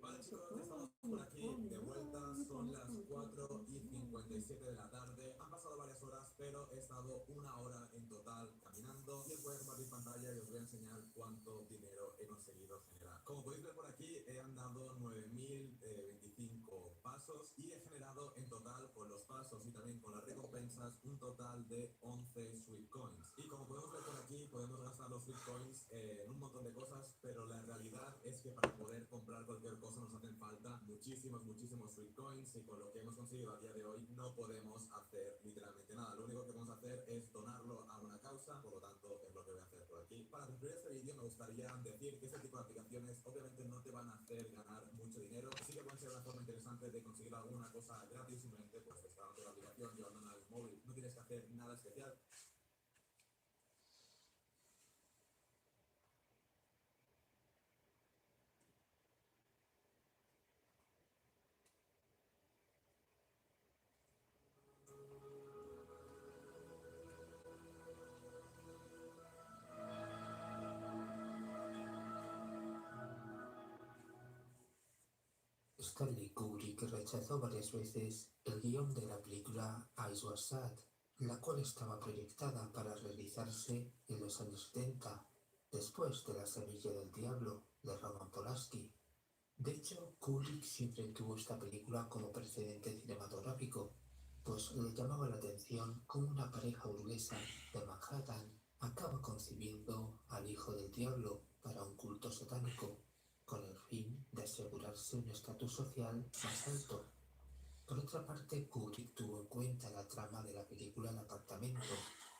Vale chicos, estamos por aquí de vuelta, son las 4:57 de la tarde, han pasado varias horas, pero he estado una hora en total caminando y os voy a compartir pantalla y os voy a enseñar cuánto dinero he conseguido generar. Como podéis ver por aquí, he andado 9.025 pasos y he generado en total con los pasos y también con las recompensas un total de 11 Sweet Coins. Y como podemos ver por aquí, podemos gastar los Sweet Coins en un montón de cosas, pero la realidad es que para poder comprar cualquier cosa nos hacen falta muchísimos Sweet Coins y con lo que hemos conseguido a día de hoy no podemos hacer literalmente nada. Lo único que podemos hacer es donarlo a una causa, por lo tanto es lo que voy a hacer por aquí. Para concluir este vídeo me gustaría decir que este tipo de aplicaciones obviamente no te van a hacer ganar mucho dinero, sí que pueden ser una forma interesante de conseguir alguna cosa gratis, simplemente pues descargando la aplicación, llevándola al móvil, no tienes que hacer nada especial. Stanley Kubrick rechazó varias veces el guión de la película Eyes Wide Shut, la cual estaba proyectada para realizarse en los años 70, después de La Semilla del Diablo de Roman Polanski. De hecho, Kubrick siempre tuvo esta película como precedente cinematográfico, pues le llamaba la atención cómo una pareja burguesa de Manhattan acaba concibiendo al hijo del diablo para un culto satánico, con el fin de asegurarse un estatus social más alto. Por otra parte, Kubrick tuvo en cuenta la trama de la película El apartamento,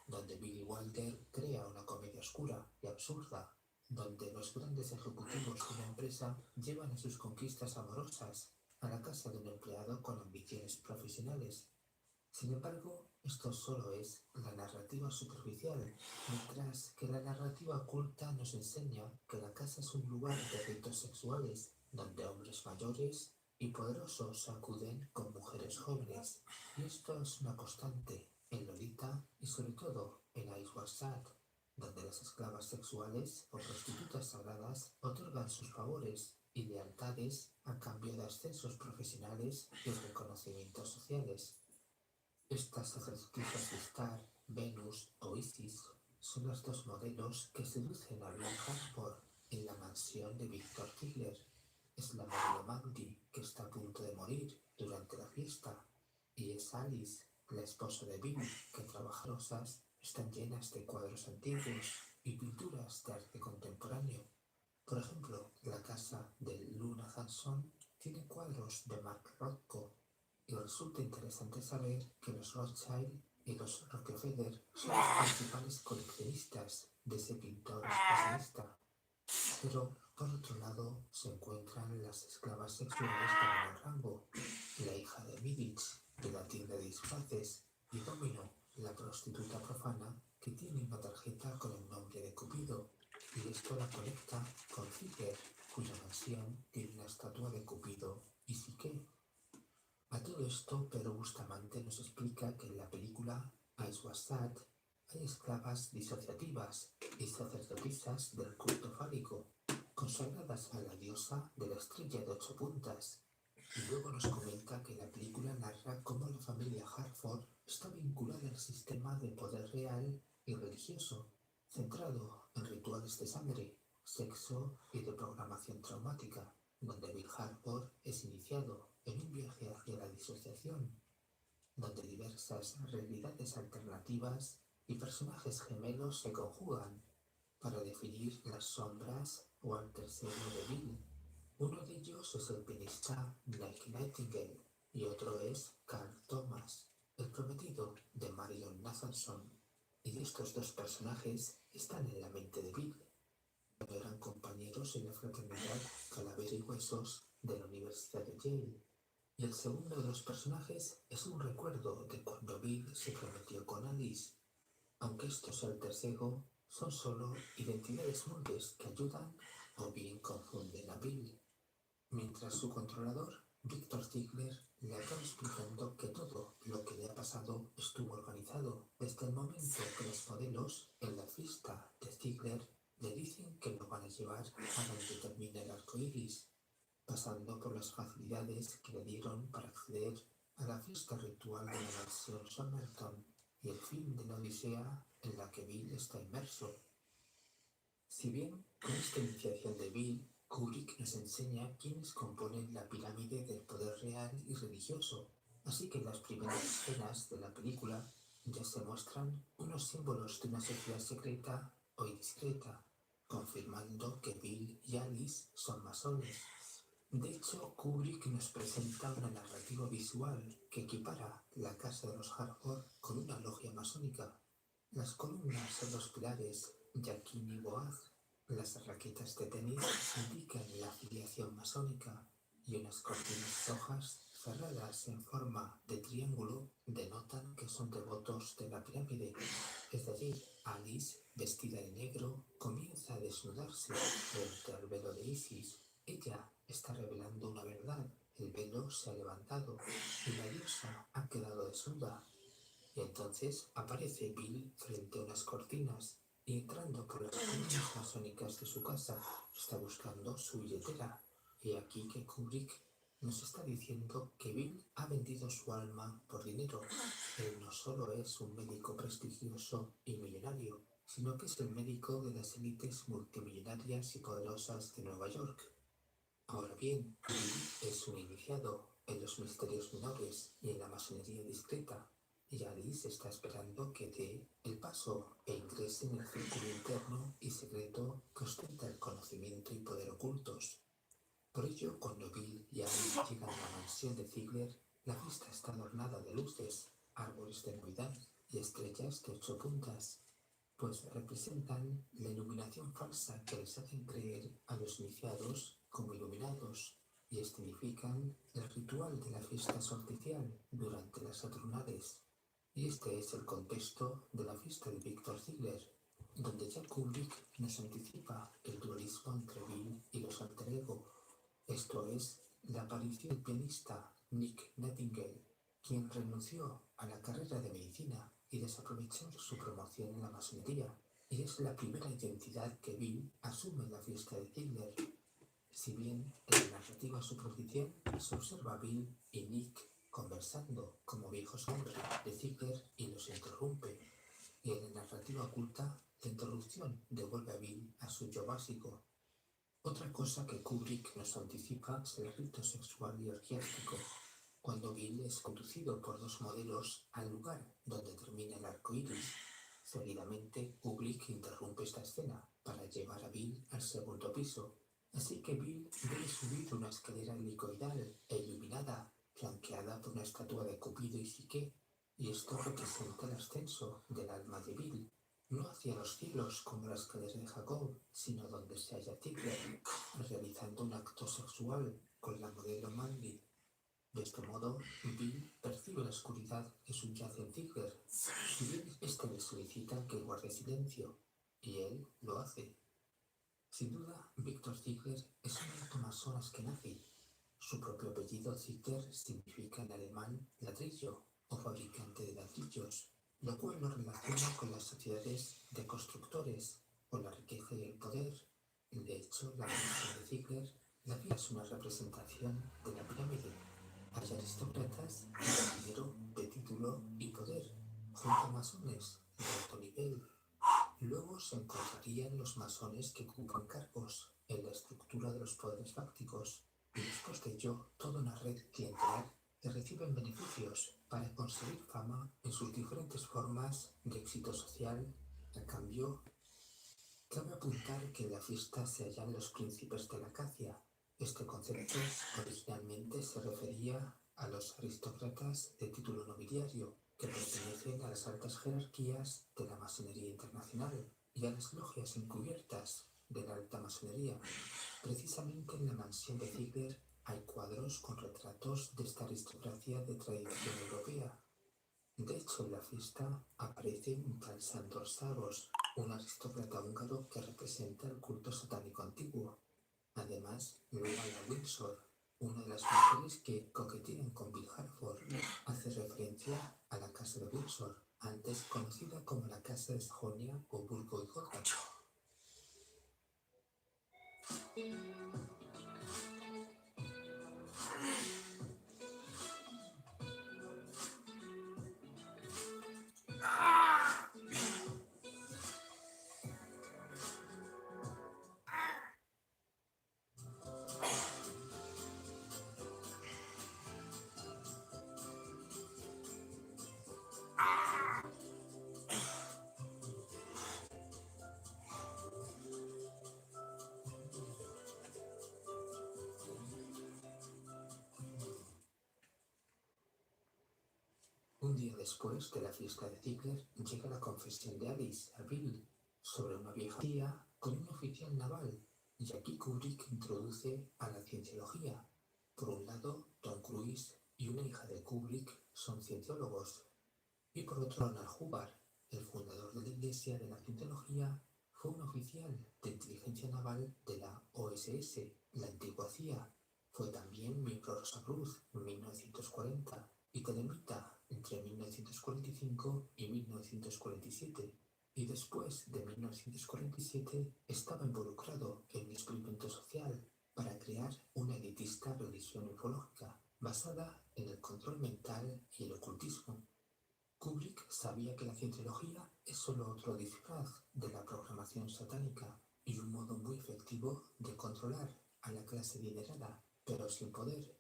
donde Billy Wilder crea una comedia oscura y absurda, donde los grandes ejecutivos de una empresa llevan a sus conquistas amorosas a la casa de un empleado con ambiciones profesionales. Sin embargo, esto solo es la narrativa superficial, mientras que la narrativa oculta nos enseña que la casa es un lugar de ritos sexuales, donde hombres mayores y poderosos acuden con mujeres jóvenes. Y esto es una constante en Lolita y sobre todo en Ice Was Sad, donde las esclavas sexuales o prostitutas sagradas otorgan sus favores y lealtades a cambio de ascensos profesionales y reconocimientos sociales. Estas sacerdotisas de Star, Venus o Isis son los dos modelos que seducen a Blanc Hartford en la mansión de Victor Ziegler. Es la María Magdi que está a punto de morir durante la fiesta y es Alice, la esposa de Bill, que trabaja rosas, están llenas de cuadros antiguos y pinturas de arte contemporáneo. Por ejemplo, la casa de Luna Hanson tiene cuadros de Mark Rothko y resulta interesante saber que los Rothschild y los Rockefeller son los principales coleccionistas de ese pintor expresionista. Pero, por otro lado, se encuentran las esclavas sexuales de menor rango, la hija de Midich, de la tienda de disfraces, y Domino, la prostituta profana, que tiene una tarjeta con el nombre de Cupido, y esto la conecta con Ziegler, cuya mansión tiene una estatua de Cupido y Psique. A todo esto, Pedro Bustamante nos explica que en la película Ice Was Sad hay esclavas disociativas y sacerdotisas del culto fálico, consagradas a la diosa de la estrella de 8 puntas. Y luego nos comenta que la película narra cómo la familia Hartford está vinculada al sistema de poder real y religioso, centrado en rituales de sangre, sexo y de programación traumática, donde Bill Hartford es iniciado en un viaje hacia la disociación, donde diversas realidades alternativas y personajes gemelos se conjugan para definir las sombras o alter ego de Bill. Uno de ellos es el pianista Mike Nightingale y otro es Carl Thomas, el prometido de Marion Nathanson. Y estos dos personajes están en la mente de Bill. Eran compañeros en la fraternidad Calavera y Huesos de la Universidad de Yale. Y el segundo de los personajes es un recuerdo de cuando Bill se prometió con Alice, aunque estos alter ego son solo identidades múltiples que ayudan o bien confunden a Bill. Mientras su controlador, Victor Ziegler, le acaba explicando que todo lo que le ha pasado estuvo organizado desde el momento que los modelos en la fiesta de Ziegler le dicen que lo van a llevar a donde termina el arco iris. pasando por las facilidades que le dieron para acceder a la fiesta ritual de la mansión Somerton y el fin de la odisea en la que Bill está inmerso. Si bien con esta iniciación de Bill, Kubrick nos enseña quiénes componen la pirámide del poder real y religioso, así que en las primeras escenas de la película ya se muestran unos símbolos de una sociedad secreta o indiscreta, confirmando que Bill y Alice son masones. De hecho, Kubrick nos presenta una narrativa visual que equipara la casa de los Harford con una logia masónica. Las columnas en los pilares Yaquín y Boaz, las raquetas de tenis indican la afiliación masónica y unas cortinas rojas cerradas en forma de triángulo denotan que son devotos de la pirámide. Es decir, Alice, vestida de negro, comienza a desnudarse frente al velo de Isis. Ella está revelando una verdad. El velo se ha levantado y la diosa ha quedado desnuda. Y entonces aparece Bill frente a unas cortinas y entrando por las columnas masónicas de su casa está buscando su billetera. Y aquí que Kubrick nos está diciendo que Bill ha vendido su alma por dinero. Él no solo es un médico prestigioso y millonario, sino que es el médico de las élites multimillonarias y poderosas de Nueva York. Ahora bien, Bill es un iniciado en los misterios menores y en la masonería discreta, y Alice está esperando que dé el paso e ingrese en el círculo interno y secreto que ostenta el conocimiento y poder ocultos. Por ello, cuando Bill y Alice llegan a la mansión de Ziegler, la fiesta está adornada de luces, árboles de Navidad y estrellas de 8 puntas, pues representan la iluminación falsa que les hacen creer a los iniciados como iluminados y escenifican el ritual de la fiesta solsticial durante las Saturnales. Y este es el contexto de la fiesta de Victor Ziegler, donde ya Kubrick nos anticipa el dualismo entre Bill y los alter ego. Esto es la aparición del pianista Nick Nightingale, quien renunció a la carrera de medicina y desaprovechó su promoción en la masonería, y es la primera identidad que Bill asume en la fiesta de Ziegler. Si bien en la narrativa superficial se observa a Bill y Nick conversando como viejos hombres de Ziegler y los interrumpe, y en la narrativa oculta la interrupción devuelve a Bill a su yo básico. Otra cosa que Kubrick nos anticipa es el rito sexual y orgiástico, cuando Bill es conducido por 2 modelos al lugar donde termina el arco iris. Seguidamente, Kubrick interrumpe esta escena para llevar a Bill al 2.º piso, así que Bill debe subir una escalera helicoidal e iluminada, flanqueada por una estatua de Cupido y Psique, y esto representa el ascenso del alma de Bill, no hacia los cielos como la escalera de Jacob, sino donde se halla Ziegler, realizando un acto sexual con la modelo Mandy. De este modo, Bill percibe la oscuridad que subyace en Ziegler, si bien este le solicita que guarde silencio, y él lo hace. Sin duda, Victor Ziegler es un alto masón askenazi. Su propio apellido Ziegler significa en alemán ladrillo o fabricante de ladrillos, lo cual lo relaciona con las sociedades de constructores, con la riqueza y el poder. De hecho, la mansión de Ziegler la vida es una representación de la pirámide. Hay aristócratas de dinero, de título y poder, junto a masones de alto nivel. Luego se encontrarían los masones que ocupan cargos en la estructura de los poderes fácticos, y después de ello toda una red clientelar que reciben beneficios para conseguir fama en sus diferentes formas de éxito social. A cambio, cabe apuntar que en la fiesta se hallan los príncipes de la Acacia. Este concepto originalmente se refería a los aristócratas de título nobiliario que pertenecen a las altas jerarquías de la masonería internacional y a las logias encubiertas de la alta masonería. Precisamente en la mansión de Ziegler hay cuadros con retratos de esta aristocracia de tradición europea. De hecho, en la fiesta aparece un tal Sándor Szarvas, un aristócrata húngaro que representa el culto satánico antiguo. Además, Luana Windsor, una de las mujeres que coquetean con Bill Harford, hace referencia a la casa de Windsor, antes conocida como la casa de Sajonia o Burgo y Gotha. Un día después de la fiesta de Ziegler llega la confesión de Alice a Bill sobre una vieja tía con un oficial naval, y aquí Kubrick introduce a la cienciología. Por un lado, Tom Cruise y una hija de Kubrick son cientólogos, y por otro, Ronald Hubbard, el fundador de la Iglesia de la Cienciología, fue un oficial de inteligencia naval de la OSS, la antigua CIA. Fue también miembro de Rosacruz en 1940 y Telemita entre 1945 y 1947. Y después de 1947 estaba involucrado en un experimento social para crear una elitista religión ufológica basada en el control mental y el ocultismo. Kubrick sabía que la cienciología es solo otro disfraz de la programación satánica y un modo muy efectivo de controlar a la clase adinerada, pero sin poder.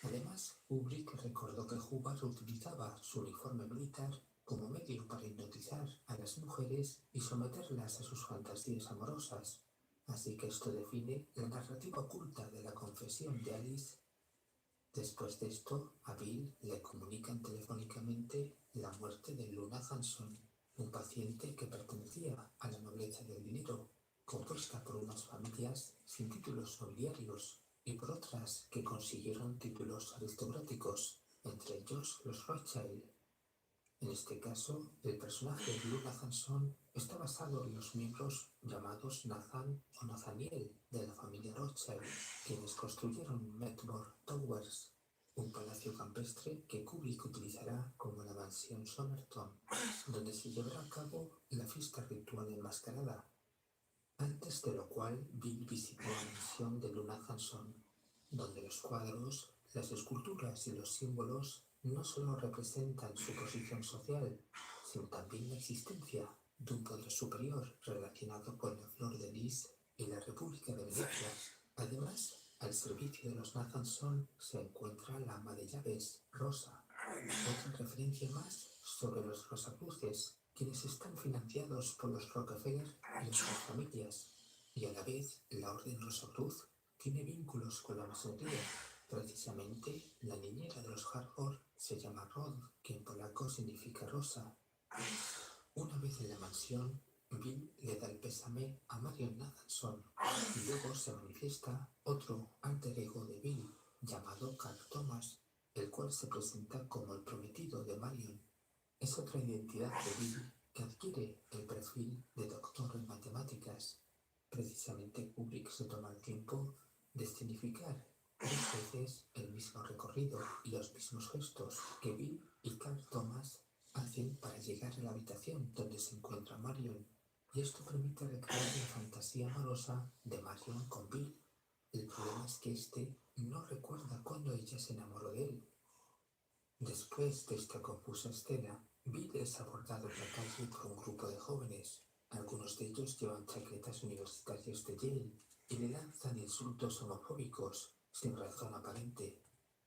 Además, Kubrick recordó que Hubbard utilizaba su uniforme militar como medio para hipnotizar a las mujeres y someterlas a sus fantasías amorosas. Así que esto define la narrativa oculta de la confesión de Alice. Después de esto, a Bill le comunican telefónicamente la muerte de Luna Hanson, un paciente que pertenecía a la nobleza del dinero, compuesta por unas familias sin títulos nobiliarios y por otras que consiguieron títulos aristocráticos, entre ellos los Rothschild. En este caso, el personaje de Luna Hanson está basado en los miembros llamados Nathan o Nathaniel de la familia Rothschild, quienes construyeron Medmore Towers, un palacio campestre que Kubrick utilizará como la mansión Somerton, donde se llevará a cabo la fiesta ritual enmascarada. Antes de lo cual, Bill visitó la mansión de Luna Hanson, donde los cuadros, las esculturas y los símbolos no solo representan su posición social, sino también la existencia de un poder superior relacionado con la flor de lis y la República de Venecia. Además, al servicio de los Nathanson se encuentra la ama de llaves, Rosa, otra referencia más sobre los Rosacruces, quienes están financiados por los Rockefeller y otras familias, y a la vez la Orden Rosacruz tiene vínculos con la masonería. Precisamente, la niñera de los Harford se llama Rod, que en polaco significa rosa. Una vez en la mansión, Bill le da el pésame a Marion Nathanson y luego se manifiesta otro alter ego de Bill llamado Carl Thomas, el cual se presenta como el prometido de Marion. Es otra identidad de Bill que adquiere el perfil de doctor en matemáticas. Precisamente Kubrick se toma el tiempo de escenificar 3 veces el mismo recorrido y los mismos gestos que Bill y Carl Thomas hacen para llegar a la habitación donde se encuentra Marion, y esto permite recrear la fantasía amorosa de Marion con Bill. El problema es que este no recuerda cuándo ella se enamoró de él. Después de esta confusa escena, Bill es abordado en la calle por un grupo de jóvenes. Algunos de ellos llevan chaquetas universitarias de Yale y le lanzan insultos homofóbicos sin razón aparente.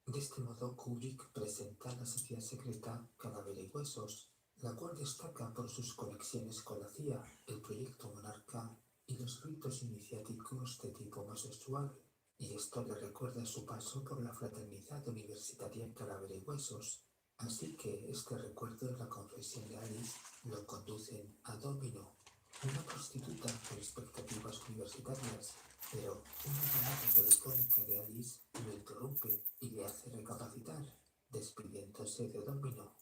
De este modo, Kubrick presenta la sociedad secreta Cadáver y Huesos, la cual destaca por sus conexiones con la CIA, el proyecto Monarca y los ritos iniciáticos de tipo homosexual, y esto le recuerda su paso por la fraternidad universitaria Cadáver y Huesos. Así que este recuerdo y la confesión de Alice lo conducen a Domino, una prostituta con expectativas universitarias, pero una llamada telefónica de Alice lo interrumpe y le hace recapacitar, despidiéndose de Domino.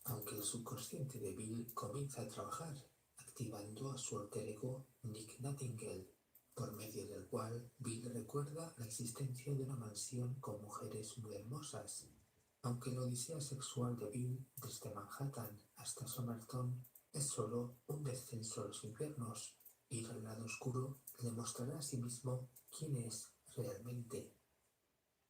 Aunque el subconsciente de Bill comienza a trabajar, activando a su alter ego Nick Nightingale, por medio del cual Bill recuerda la existencia de una mansión con mujeres muy hermosas. Aunque la odisea sexual de Bill desde Manhattan hasta Somerton es solo un descenso a los infiernos, ir al lado oscuro le mostrará a sí mismo quién es realmente.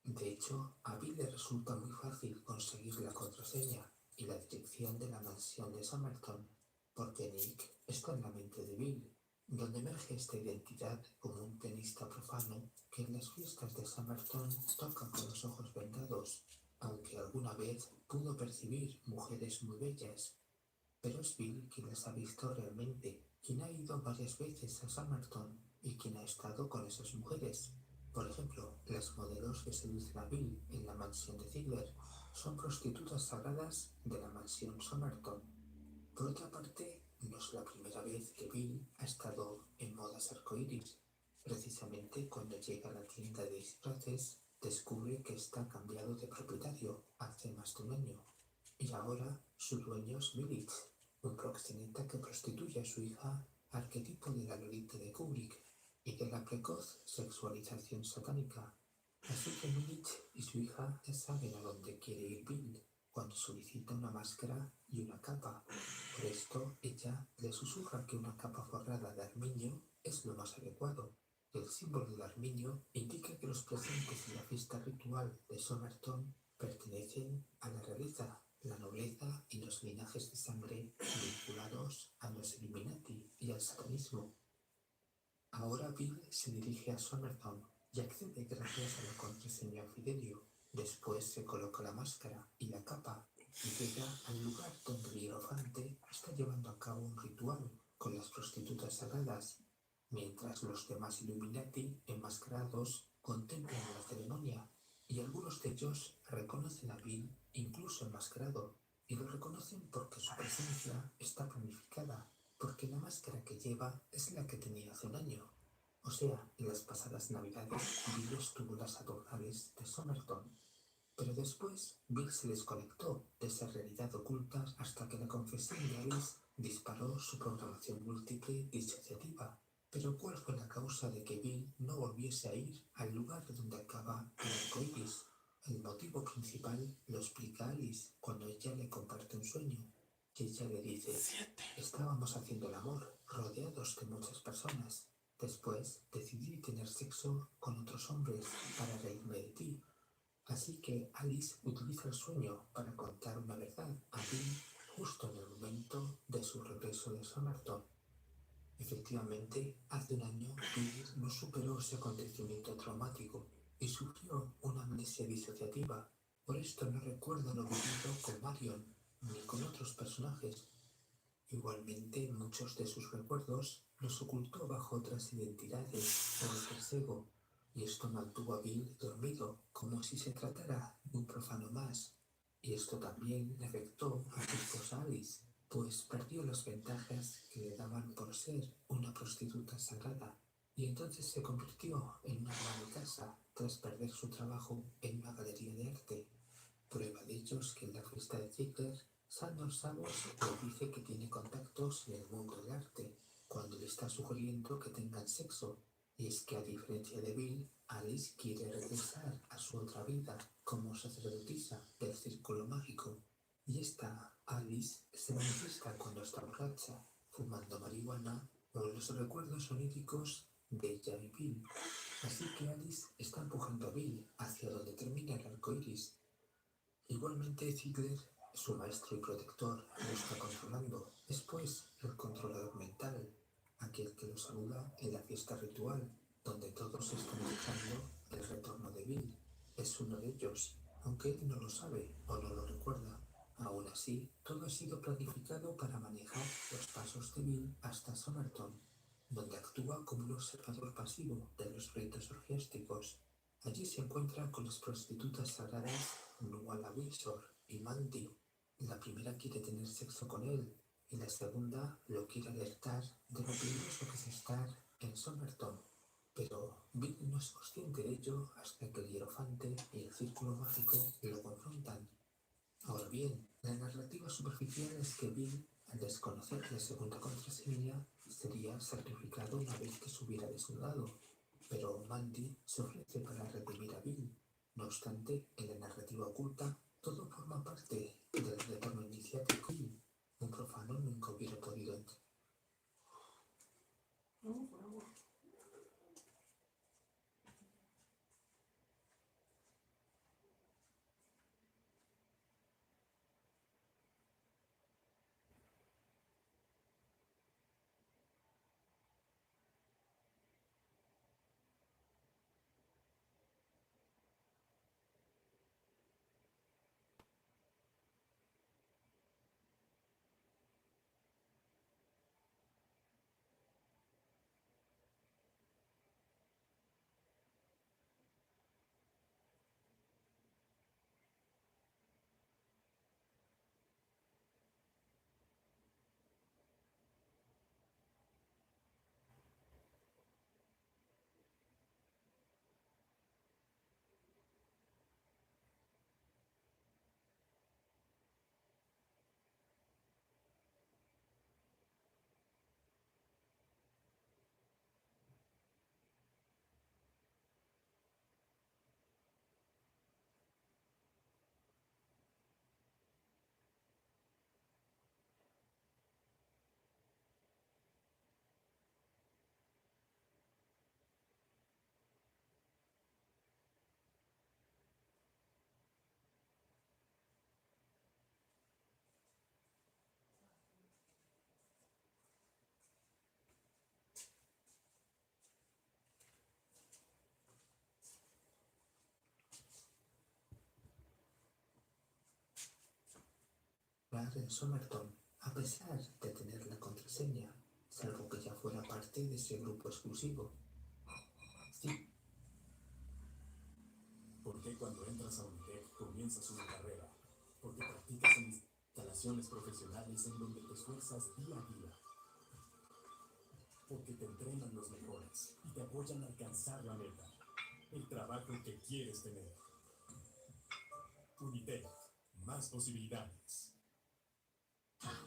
De hecho, a Bill le resulta muy fácil conseguir la contraseña y la dirección de la mansión de Somerton, porque Nick está en la mente de Bill, donde emerge esta identidad como un tenista profano que en las fiestas de Somerton toca con los ojos vendados, aunque alguna vez pudo percibir mujeres muy bellas. Pero es Bill quien las ha visto realmente, quien ha ido varias veces a Somerton y quien ha estado con esas mujeres. Por ejemplo, las modelos que seducen a Bill en la mansión de Ziegler. son prostitutas sagradas de la mansión Somerton. Por otra parte, no es la primera vez que Bill ha estado en modas arcoíris. Precisamente cuando llega a la tienda de disfraces, descubre que está cambiado de propietario hace más de un año. Y ahora su dueño es Village, un proxeneta que prostituye a su hija, arquetipo de la Lolita de Kubrick y de la precoz sexualización satánica. Así que Village y su hija ya saben a dónde quiere ir Bill cuando solicita una máscara y una capa. Por esto, ella le susurra que una capa forrada de armiño es lo más adecuado. El símbolo del armiño indica que los presentes en la fiesta ritual de Somerton pertenecen a la realeza, la nobleza y los linajes de sangre vinculados a los Illuminati y al satanismo. Ahora Bill se dirige a Somerton y accede gracias a la contraseña Fidelio. Después se coloca la máscara y la capa y llega al lugar donde el hierofante está llevando a cabo un ritual con las prostitutas sagradas, mientras los demás Illuminati enmascarados contemplan la ceremonia y algunos de ellos reconocen a Bill incluso enmascarado y lo reconocen porque su presencia está planificada, porque la máscara que lleva es la que tenía hace un año. O sea, en las pasadas navidades Bill estuvo en las adornables de Somerton. Pero después Bill se desconectó de esa realidad oculta hasta que la confesión de Alice disparó su programación múltiple disociativa. Pero ¿cuál fue la causa de que Bill no volviese a ir al lugar donde acaba el arcoíris? El motivo principal lo explica Alice cuando ella le comparte un sueño. Y ella le dice: estábamos haciendo el amor, rodeados de muchas personas. Después decidí tener sexo con otros hombres para reírme de ti. Así que Alice utiliza el sueño para contar una verdad a Bill justo en el momento de su regreso de Somerton. Efectivamente, hace un año Bill no superó ese acontecimiento traumático y sufrió una amnesia disociativa. Por esto no recuerda lo vivido con Marion ni con otros personajes. Igualmente, muchos de sus recuerdos los ocultó bajo otras identidades o alter ego, y esto mantuvo a Bill dormido, como si se tratara de un profano más. Y esto también le afectó a su esposa Alice, pues perdió las ventajas que le daban por ser una prostituta sagrada, y entonces se convirtió en una ama de casa tras perder su trabajo en una galería de arte. Prueba de ello es que en la fiesta de Ziegler, Sandor Savos le dice que tiene contactos en el mundo del arte, cuando le está sugiriendo que tengan sexo. Y es que a diferencia de Bill, Alice quiere regresar a su otra vida como sacerdotisa del círculo mágico. Y esta Alice se manifiesta cuando está borracha, fumando marihuana o en los recuerdos oníricos de ella y Bill. Así que Alice está empujando a Bill hacia donde termina el arco iris. Igualmente, Ziegler, su maestro y protector, lo está controlando. Es pues el controlador mental, aquel que lo saluda en la fiesta ritual, donde todos están buscando el retorno de Bill. Es uno de ellos, aunque él no lo sabe o no lo recuerda. Aún así, todo ha sido planificado para manejar los pasos de Bill hasta Somerton, donde actúa como un observador pasivo de los ritos orgiásticos. Allí se encuentra con las prostitutas sagradas Nuala Windsor y Mandy. La primera quiere tener sexo con él y la segunda lo quiere alertar de lo peligroso que es estar en Somerton. Pero Bill no es consciente de ello hasta que el hierofante y el círculo mágico lo confrontan. Ahora bien, la narrativa superficial es que Bill, al desconocer la segunda contraseña, sería sacrificado una vez que se hubiera desnudado. Pero Mandy se ofrece para redimir a Bill. No obstante, en la narrativa oculta, todo forma parte del retorno iniciático. Un profano nunca hubiera podido entender. entrar en Somerton, a pesar de tener la contraseña, salvo que ya fuera parte de ese grupo exclusivo. Sí. ¿Por qué cuando entras a Unitec comienzas una carrera? Porque practicas en instalaciones profesionales en donde te esfuerzas día a día. Porque te entrenan los mejores y te apoyan a alcanzar la meta. El trabajo que quieres tener. Unitec, más posibilidades.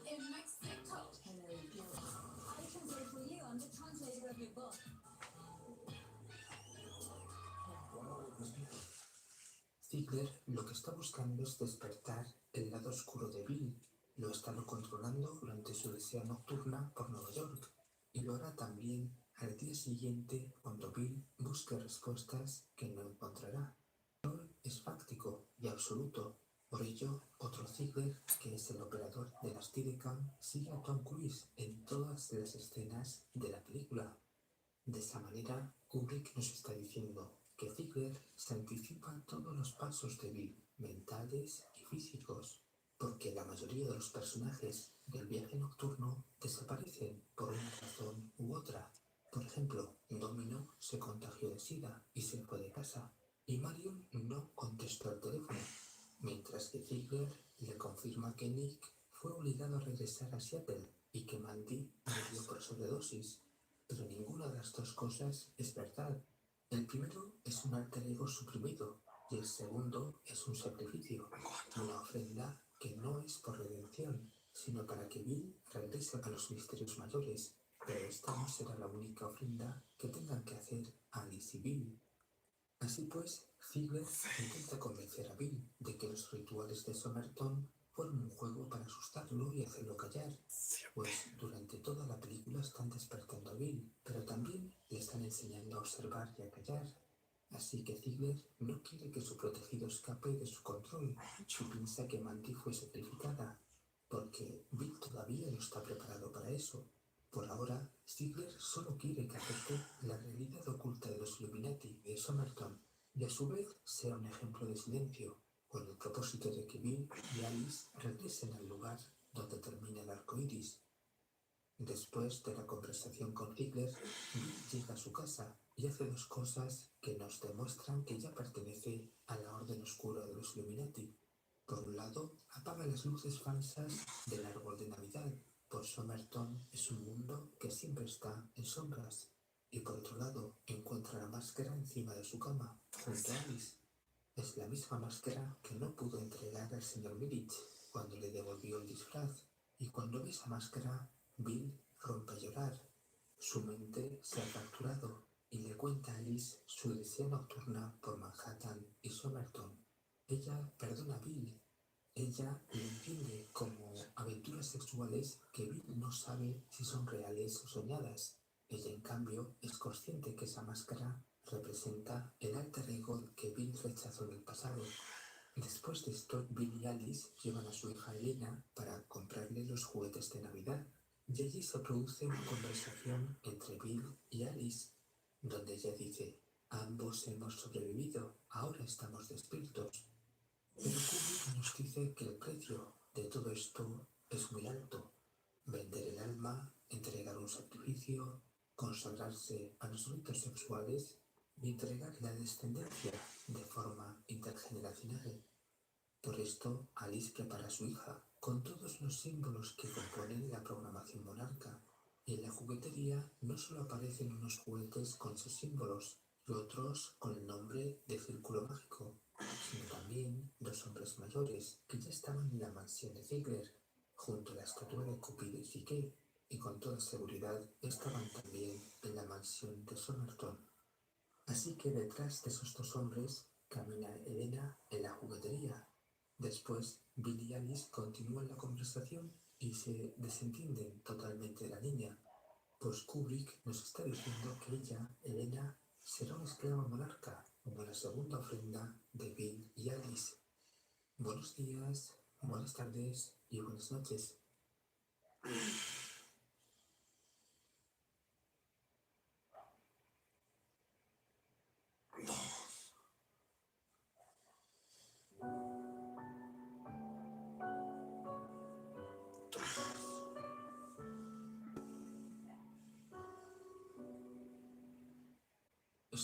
In Mexico. Hello, Bill. I translate for you. I'm the translator of your book. Ziegler lo que está buscando es despertar el lado oscuro de Bill. Lo ha estado controlando durante su odisea nocturna por Nueva York y lo hará también al día siguiente cuando Bill busque respuestas que no encontrará. El control es fáctico y absoluto. Por ello, otro Ziegler, que es el operador de la Steadicam, sigue a Tom Cruise en todas las escenas de la película. De esa manera, Kubrick nos está diciendo que Ziegler se anticipa a todos los pasos de Bill, mentales y físicos, porque la mayoría de los personajes del viaje nocturno desaparecen por una razón u otra. Por ejemplo, Domino se contagió de SIDA y se fue de casa, y Marion no contestó el teléfono, mientras que Ziegler le confirma que Nick fue obligado a regresar a Seattle y que Mandy murió por sobredosis. Pero ninguna de las dos cosas es verdad. El primero es un alter ego suprimido y el segundo es un sacrificio, una ofrenda que no es por redención, sino para que Bill regrese a los misterios mayores. Pero esta no será la única ofrenda que tengan que hacer Alice y Bill. Así pues, Ziegler intenta convencer a Bill de que los rituales de Somerton fueron un juego para asustarlo y hacerlo callar, pues durante toda la película están despertando a Bill, pero también le están enseñando a observar y a callar. Así que Ziegler no quiere que su protegido escape de su control y piensa que Mandy fue sacrificada, porque Bill todavía no está preparado para eso. Por ahora, Ziegler solo quiere que acepte la realidad oculta de los Illuminati de Somerton y a su vez sea un ejemplo de silencio, con el propósito de que Bill y Alice regresen al lugar donde termina el arco iris. Después de la conversación con Ziegler, Bill llega a su casa y hace dos cosas que nos demuestran que ya pertenece a la Orden Oscura de los Illuminati. Por un lado, apaga las luces falsas del árbol de Navidad, pues Somerton es un mundo que siempre está en sombras. Y por otro lado, encuentra la máscara encima de su cama, junto a Alice. Es la misma máscara que no pudo entregar al señor Millich cuando le devolvió el disfraz. Y cuando ve esa máscara, Bill rompe a llorar. Su mente se ha fracturado y le cuenta a Alice su odisea nocturna por Manhattan y Somerton. Ella perdona a Bill. Ella lo entiende como aventuras sexuales que Bill no sabe si son reales o soñadas. Ella, en cambio, es consciente que esa máscara representa el alter ego que Bill rechazó en el pasado. Después de esto, Bill y Alice llevan a su hija Elena para comprarle los juguetes de Navidad. Y allí se produce una conversación entre Bill y Alice, donde ella dice: ambos hemos sobrevivido, ahora estamos despiertos. Pero Kubrick nos dice que el precio de todo esto es muy alto. Vender el alma, entregar un sacrificio, consagrarse a los ritos sexuales y entregar la descendencia de forma intergeneracional. Por esto, Alice prepara a su hija con todos los símbolos que componen la programación monarca. Y en la juguetería no solo aparecen unos juguetes con sus símbolos y otros con el nombre de Círculo Mágico, sino también dos hombres mayores que ya estaban en la mansión de Ziegler, junto a la estatua de Cupido y Psique, y con toda seguridad estaban también en la mansión de Somerton. Así que detrás de esos dos hombres camina Elena en la juguetería. Después, Bill y Alice continúan la conversación y se desentienden totalmente de la niña, pues Kubrick nos está diciendo que ella, Elena, será una esclava monarca, como la segunda ofrenda de Bill y Alice. Buenos días, buenas tardes y buenas noches.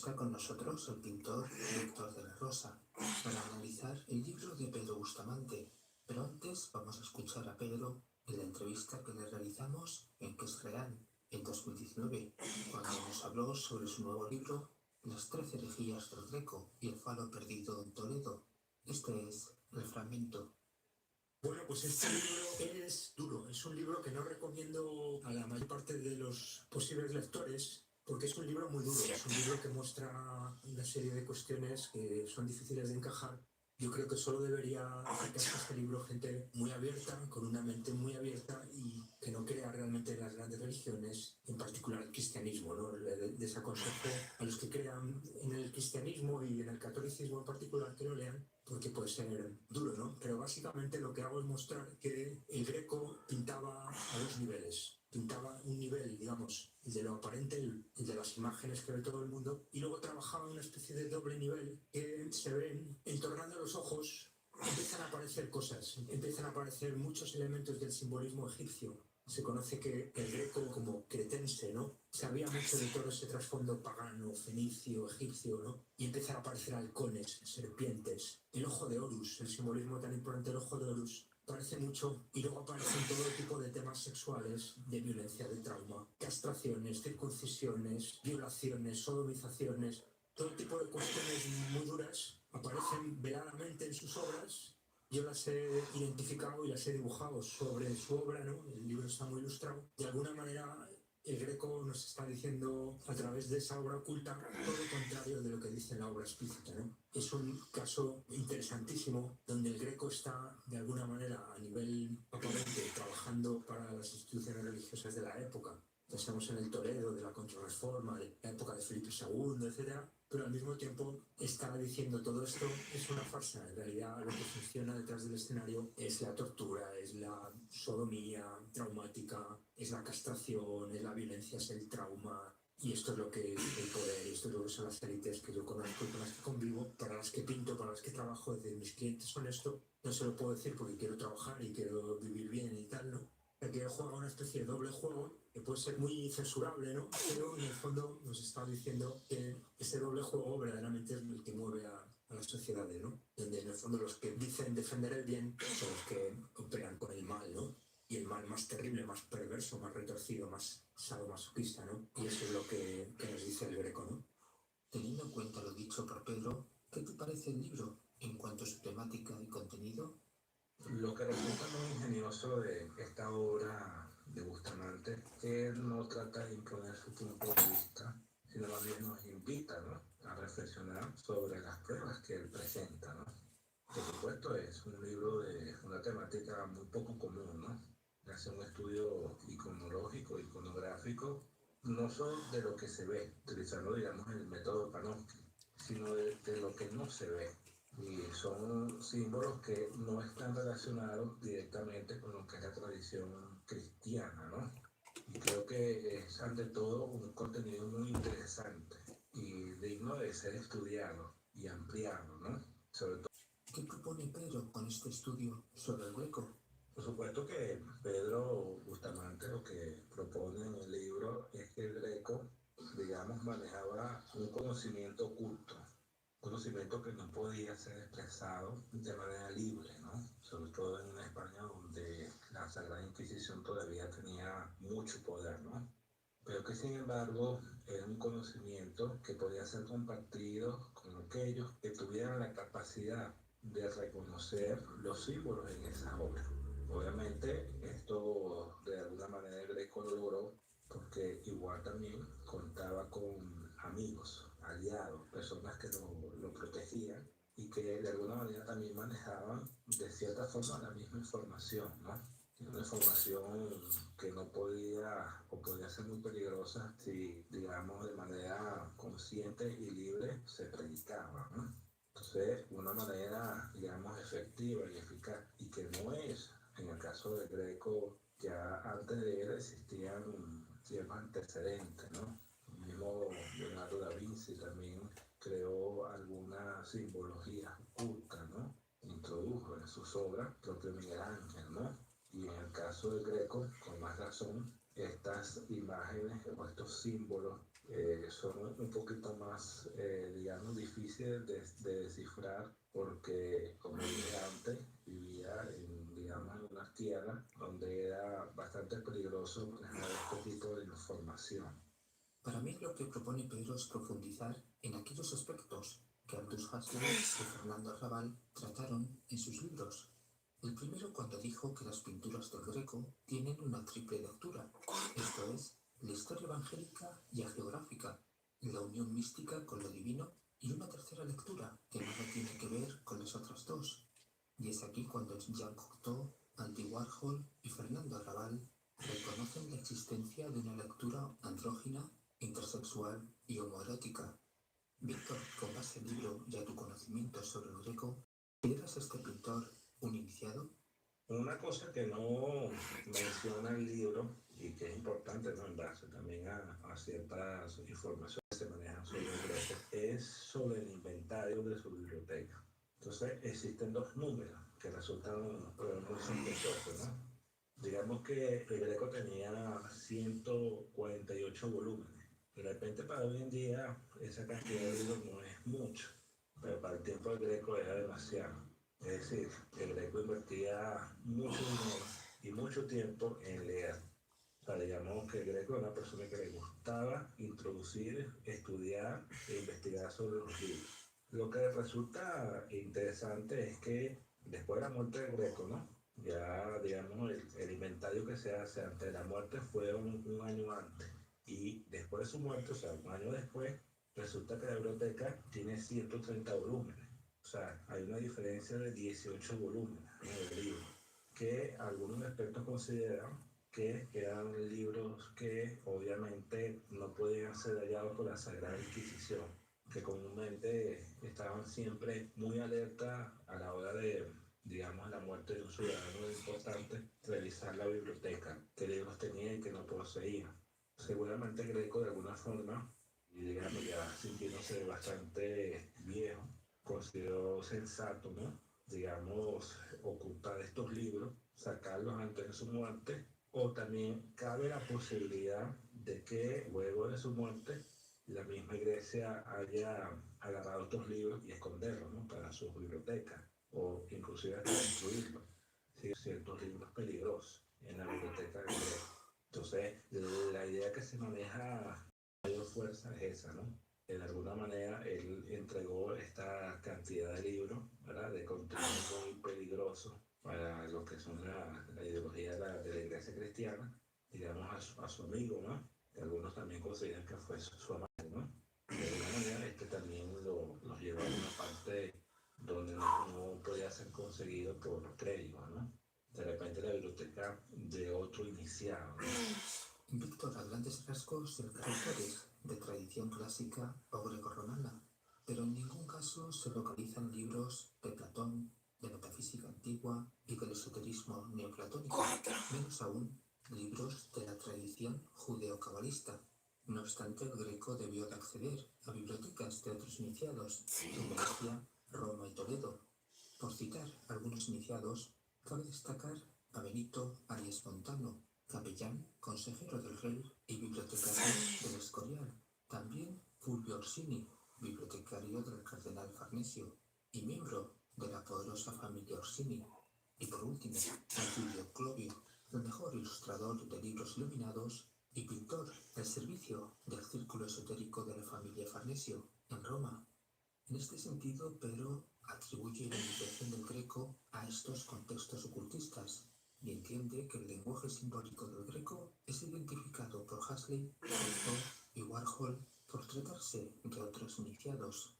está con nosotros el pintor Víctor de la Rosa para analizar el libro de Pedro Bustamante, pero antes vamos a escuchar a Pedro en la entrevista que le realizamos en Que es Real, en 2019, cuando nos habló sobre su nuevo libro Las 13 herejías del Greco y el falo perdido en Toledo. Este es el fragmento. Bueno, pues este libro es duro, es un libro que no recomiendo a la mayor parte de los posibles lectores porque es un libro muy duro, es un libro que muestra una serie de cuestiones que son difíciles de encajar. Yo creo que solo debería acercarse a este libro gente muy abierta, con una mente muy abierta y que no crea realmente en las grandes religiones, en particular el cristianismo, ¿no? Desaconsejo a los que crean en el cristianismo y en el catolicismo en particular que lo lean, porque puede ser duro, ¿no? Pero básicamente lo que hago es mostrar que el Greco pintaba a dos niveles. Pintaba un nivel, digamos, el de lo aparente, el de las imágenes que ve todo el mundo, y luego trabajaba una especie de doble nivel que se ven entornando los ojos, empiezan a aparecer cosas, empiezan a aparecer muchos elementos del simbolismo egipcio. Se conoce que el Greco como cretense, ¿no? Sabía mucho de todo ese trasfondo pagano, fenicio, egipcio, ¿no? Y empiezan a aparecer halcones, serpientes, el ojo de Horus, el simbolismo tan importante del ojo de Horus. Aparece mucho y luego aparecen todo tipo de temas sexuales, de violencia, de trauma, castraciones, circuncisiones, violaciones, sodomizaciones, todo tipo de cuestiones muy duras aparecen veladamente en sus obras. Yo las he identificado y las he dibujado sobre su obra, ¿no? El libro está muy ilustrado. De alguna manera el Greco nos está diciendo a través de esa obra oculta todo lo contrario de lo que dice la obra explícita, ¿no? Es un caso interesantísimo donde el Greco está de alguna manera a nivel aparente trabajando para las instituciones religiosas de la época. Pensamos en el Toledo, de la Contrarreforma, de la época de Felipe II, etc. Pero al mismo tiempo está diciendo todo esto es una farsa. En realidad lo que funciona detrás del escenario es la tortura, es la sodomía traumática, es la castración, es la violencia, es el trauma. Y esto es lo que es el poder, y esto es lo que son las élites que yo conozco, con las que convivo, para las que pinto, para las que trabajo. Es decir, mis clientes son esto. No se lo puedo decir porque quiero trabajar y quiero vivir bien y tal, ¿no? Que juega una especie de doble juego que puede ser muy censurable, ¿no? Pero en el fondo nos está diciendo que ese doble juego verdaderamente es el que mueve a las sociedades, ¿no? Donde en el fondo los que dicen defender el bien son los que operan con el mal, ¿no? Y el mal más terrible, más perverso, más retorcido, más sadomasoquista, ¿no? Y eso es lo que nos dice el Greco, ¿no? Teniendo en cuenta lo dicho por Pedro, ¿qué te parece el libro en cuanto a su temática y contenido? Lo que resulta muy ingenioso de esta obra de Bustamante es que él no trata de imponer su punto de vista, sino más bien nos invita, ¿no?, a reflexionar sobre las pruebas que él presenta, ¿no? Por supuesto, es un libro de una temática muy poco común, ¿no? Hace un estudio iconológico, iconográfico, no solo de lo que se ve, utilizando, digamos, el método Panofsky, sino de lo que no se ve. Y son símbolos que no están relacionados directamente con lo que es la tradición cristiana, ¿no? Y creo que es ante todo un contenido muy interesante y digno de ser estudiado y ampliado, ¿no? Sobre todo. ¿Qué propone Pedro con este estudio sobre el Greco? Por supuesto que Pedro Bustamante lo que propone en el libro es que el Greco, digamos, manejaba un conocimiento oculto, conocimiento que no podía ser expresado de manera libre, ¿no? Sobre todo en una España donde la Sagrada Inquisición todavía tenía mucho poder, ¿no? Pero que sin embargo era un conocimiento que podía ser compartido con aquellos que tuvieran la capacidad de reconocer los símbolos en esa obra. Obviamente esto de alguna manera el Greco lo logró porque igual también contaba con amigos, aliados, personas que lo protegían y que de alguna manera también manejaban de cierta forma la misma información, ¿no? Una información que no podía o podía ser muy peligrosa si, digamos, de manera consciente y libre se predicaba, ¿no? Entonces, una manera, digamos, efectiva y eficaz, y que no es, en el caso del Greco, ya antes de él existían ciertos antecedentes, ¿no? El mismo Leonardo da Vinci también creó alguna simbología oculta, ¿no? Introdujo en sus obras propio Miguel Ángel, ¿no? Y en el caso del Greco, con más razón, estas imágenes o estos símbolos son un poquito más, digamos, difíciles de descifrar porque, como dije antes, vivía en, digamos, en una tierra donde era bastante peligroso manejar este tipo de información. Para mí lo que propone Pedro es profundizar en aquellos aspectos que Aldous Huxley y Fernando Arrabal trataron en sus libros. El primero cuando dijo que las pinturas del Greco tienen una triple lectura, esto es, la historia evangélica y hagiográfica, la unión mística con lo divino y una tercera lectura que nada tiene que ver con las otras dos. Y es aquí cuando Jean Cocteau, Andy Warhol y Fernando Arrabal reconocen la existencia de una lectura andrógina, intersexual y homoerótica. Víctor, con base al libro y a tu conocimiento sobre el Greco, ¿consideras a este pintor un iniciado? Una cosa que no menciona el libro y que es importante, ¿no?, en base también a ciertas informaciones que se manejan sobre el Greco es sobre el inventario de su biblioteca. Entonces existen dos números que resultan muy sospechosos, ¿no? Digamos que el Greco tenía 148 volúmenes. De repente para hoy en día esa cantidad de libros no es mucho, pero para el tiempo del Greco era demasiado. Es decir, el Greco invertía mucho dinero y mucho tiempo en leer. O sea, digamos que el Greco era una persona que le gustaba introducir, estudiar e investigar sobre los libros. Lo que resulta interesante es que después de la muerte del Greco, ¿no?, ya, digamos, el inventario que se hace antes de la muerte fue un año antes. Y después de su muerte, o sea, un año después, resulta que la biblioteca tiene 130 volúmenes. O sea, hay una diferencia de 18 volúmenes en el libro, que algunos expertos consideran que eran libros que obviamente no podían ser hallados por la Sagrada Inquisición, que comúnmente estaban siempre muy alerta a la hora de, digamos, la muerte de un ciudadano importante, revisar la biblioteca, qué libros tenía y qué no poseía. Seguramente Greco de alguna forma, y digamos ya sintiéndose bastante viejo, consideró sensato, ¿no?, digamos, ocultar estos libros, sacarlos antes de su muerte, o también cabe la posibilidad de que luego de su muerte la misma iglesia haya agarrado estos libros y esconderlos, ¿no?, para sus bibliotecas, o inclusive hasta destruirlos, ¿sí?, ciertos libros peligrosos en la biblioteca de Greco. Entonces, la idea que se maneja mayor fuerza es esa, ¿no? De alguna manera él entregó esta cantidad de libros, ¿verdad?, de contenido muy peligroso para lo que son la ideología de la iglesia cristiana, digamos, a su amigo, ¿no? Que algunos también consideran que fue su amante, ¿no? De alguna manera también los llevó a una parte donde no podía ser conseguido por crédito, ¿no? De repente la biblioteca de otro iniciado, ¿no? Víctor, a grandes rasgos, autores de tradición clásica o grecorromana, pero en ningún caso se localizan libros de Platón, de metafísica antigua y del esoterismo neoplatónico, menos aún libros de la tradición judeo-cabalista. No obstante, el Greco debió de acceder a bibliotecas de otros iniciados en Venecia, Roma y Toledo. Por citar algunos iniciados, cabe destacar a Benito Arias Montano, capellán, consejero del rey y bibliotecario del Escorial. También Fulvio Orsini, bibliotecario del cardenal Farnesio y miembro de la poderosa familia Orsini. Y por último, Attilio Clovio, el mejor ilustrador de libros iluminados y pintor al servicio del círculo esotérico de la familia Farnesio en Roma. En este sentido, Pedro atribuye la iniciación del Greco a estos contextos ocultistas y entiende que el lenguaje simbólico del Greco es identificado por Huxley, Cocteau y Warhol por tratarse de otros iniciados.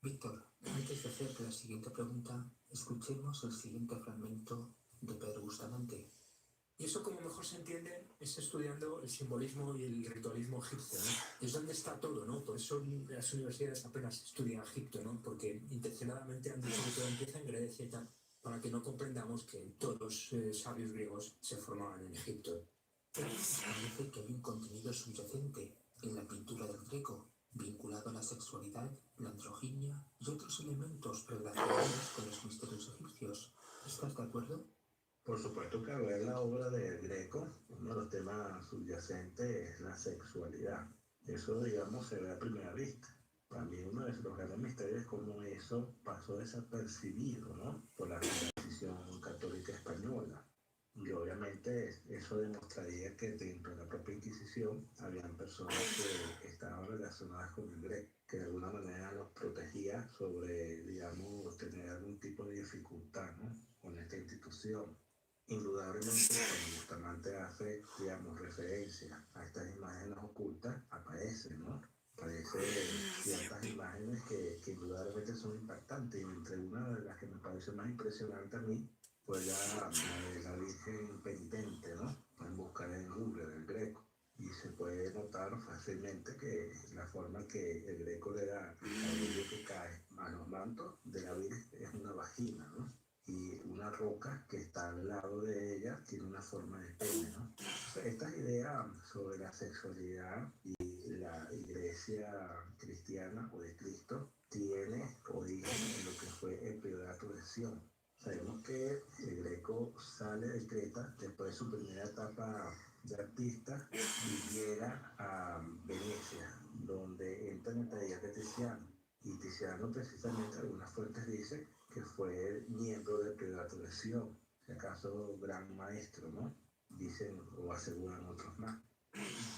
Víctor, antes de hacer la siguiente pregunta, escuchemos el siguiente fragmento de Pedro Bustamante. Y eso, como mejor se entiende, es estudiando el simbolismo y el ritualismo egipcio, ¿no? Es donde está todo, ¿no? Por eso las universidades apenas estudian Egipto, ¿no? Porque intencionadamente han dicho que todo empieza en Grecia y tal, para que no comprendamos que todos los sabios griegos se formaban en Egipto. Parece que hay un contenido subyacente en la pintura del Greco, vinculado a la sexualidad, la androginia y otros elementos relacionados con los misterios egipcios. ¿Estás de acuerdo? Por supuesto que al ver la obra de Greco, uno de los temas subyacentes es la sexualidad. Eso, digamos, se ve a primera vista. Para mí uno de los grandes misterios es cómo eso pasó desapercibido, ¿no? Por la Inquisición Católica Española. Y obviamente eso demostraría que dentro de la propia Inquisición habían personas que estaban relacionadas con el Greco, que de alguna manera los protegía sobre, digamos, tener algún tipo de dificultad, ¿no? Con esta institución. Indudablemente, cuando Bustamante hace, digamos, referencia a estas imágenes ocultas, aparece, ¿no? Aparecen ciertas imágenes que indudablemente son impactantes. Y entre una de las que me parece más impresionante a mí fue la de la Virgen penitente, ¿no? En buscar en Google del Greco. Y se puede notar fácilmente que la forma que el Greco le da al brillo que cae a los mantos de la Virgen es una vagina, ¿no? Y una roca que está al lado de ella tiene una forma de pene, ¿no? Entonces, estas ideas sobre la sexualidad y la iglesia cristiana o de Cristo tiene origen en lo que fue el priorato de Sion. Sabemos que el Greco sale de Creta después de su primera etapa de artista y llega a Venecia, donde entra en el taller de Tiziano. Y Tiziano, precisamente, algunas fuentes dicen que fue miembro del priorato de Sion, si acaso gran maestro, ¿no? Dicen o aseguran otros más.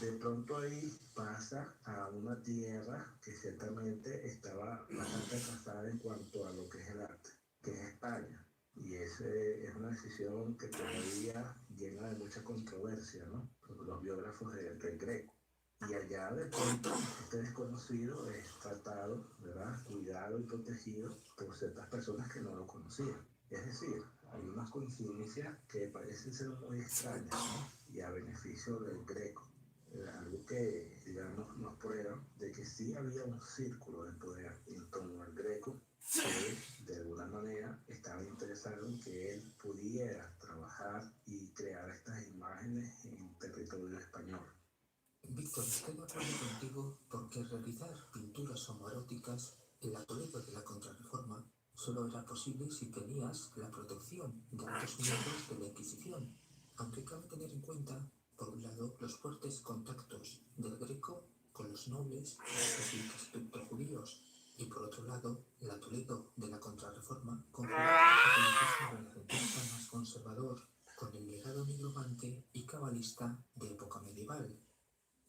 De pronto ahí pasa a una tierra que ciertamente estaba bastante atrasada en cuanto a lo que es el arte, que es España. Y esa es una decisión que todavía llena de mucha controversia, ¿no? Por los biógrafos del Greco. Y allá de pronto este desconocido es tratado, ¿verdad? Cuidado y protegido por ciertas personas que no lo conocían. Es decir, hay unas coincidencias que parecen ser muy extrañas, ¿no? Y a beneficio del Greco. Algo que, digamos, nos prueba de que sí había un círculo de poder en torno al Greco que, de alguna manera, estaba interesado en que él pudiera trabajar y crear estas imágenes en territorio español. Víctor, estoy de acuerdo contigo porque realizar pinturas homoeróticas en la Toledo de la Contrarreforma solo era posible si tenías la protección de altos miembros de la Inquisición, aunque cabe tener en cuenta, por un lado, los fuertes contactos del Greco con los nobles, los criptojudíos, y por otro lado, la Toledo de la Contrarreforma configura el catolicismo renacentista más conservador, con el legado nigromante y cabalista de época medieval.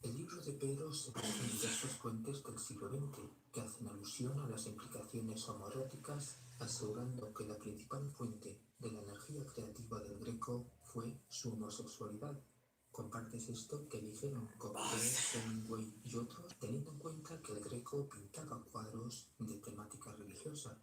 El libro de Pedro se basa en diversas fuentes del siglo XX que hacen alusión a las implicaciones homoeróticas, asegurando que la principal fuente de la energía creativa del Greco fue su homosexualidad. ¿Compartes esto que dijeron Cocteau, Hemingway y otros, teniendo en cuenta que el Greco pintaba cuadros de temática religiosa?